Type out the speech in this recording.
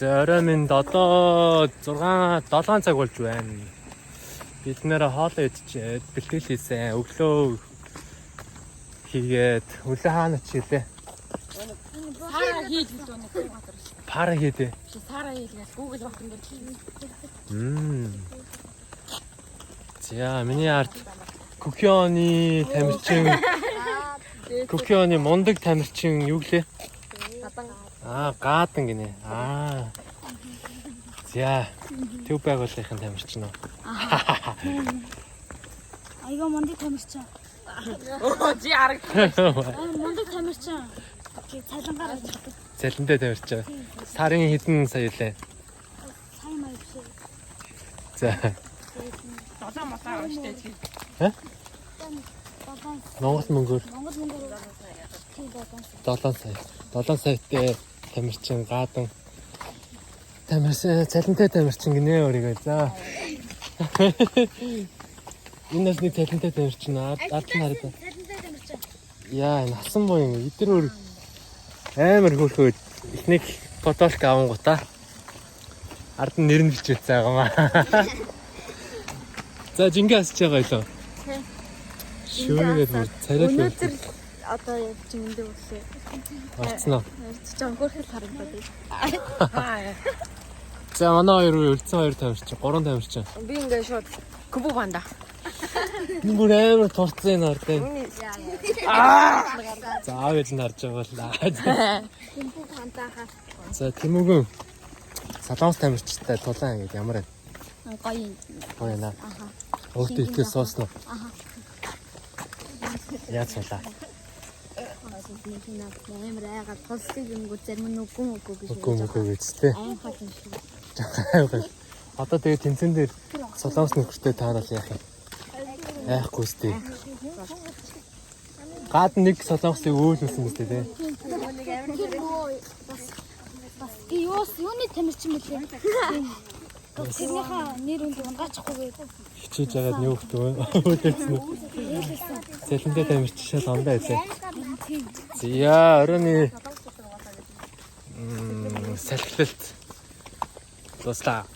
За орой минь одоо 7 цаг болж байна. Бид нэрээ хоолоо идчихээд бэлтгэл хийсэн. Өглөө хийгээд өглөө хаана чилээ? Сара хийж гэдэг нь Батар шүү. Пара хийдэ. Сара хийлгээс Google Батар дээр. За миний ард Кукионы тамирчин Кукионы мундаг тамирчин юу гэлээ? Гаадан гинэ. За төв байгууллагын тамирчин уу? Айгаа мундаг тамирчин. Жи харагдсан. Мундаг тамирчин. Цалингаар ажилладаг. Цалинтай тамирчин. Сарын хэдэн сая лээ? Сайн маяг шиг. За. 7 мотаа өштэй чи. Монгол мөнгөөр Монгол мөнгөөр 7 сая. 7 саятай тамирчин гаадан тамирчин цалинтай тамирчин гинэ өөрийгөө. За. Энэ насны цалинтай тамирчин ард нь хараад. цалинтай тамирчин. Яа, насан боо юм. Эдгээр амар хөөрхөө ихнийг фотолк авангуудаа ард нь нэр нь бичээд байгаа маа. За жингээ асч байгаа юу? Шүүгээд бүр царайг өнөөдөр одоо яг жигэндээ өглөө. орцноо. Ярьж байгаа хөөрхөл харагдаад. За манай хоёр үлдсэн хоёр тамирчин, 3 тамирчин. Би ингээ шууд Кубу банда. Энэ бүр амар турцсан энэ ардын. За аавд нь харж байгаа л. Тэмпүү хантааха. За Тэмүүгэн Солонгос тамирчтай тулаан гэдэг ямар байна? Гоё. Гоё наа. Өөртөө ихтэй сууснаа. Яа цалаа. Амар айгаа тулсыг юм зарим нь үгүй гэж. Үгүй гэжтэй. Айхаа юм шиг. Одоо тэгээ тэнцэн дээр Солонгос нөхөртэй таарал яах юм? Айхгүй сте. Гад нэг Солонгосыг өөлүүлсэн мэт дээ. Бас юуны тамирчин мөлий. Тэрнийхээ нэр үнд унгаачихгүй гэдэг. Хичээж ягаад нөөхт өөлүүлсэн үү? Цалинтай тамирчин шал ондоо байлаа. Зя оройны салхилалт дуслаа.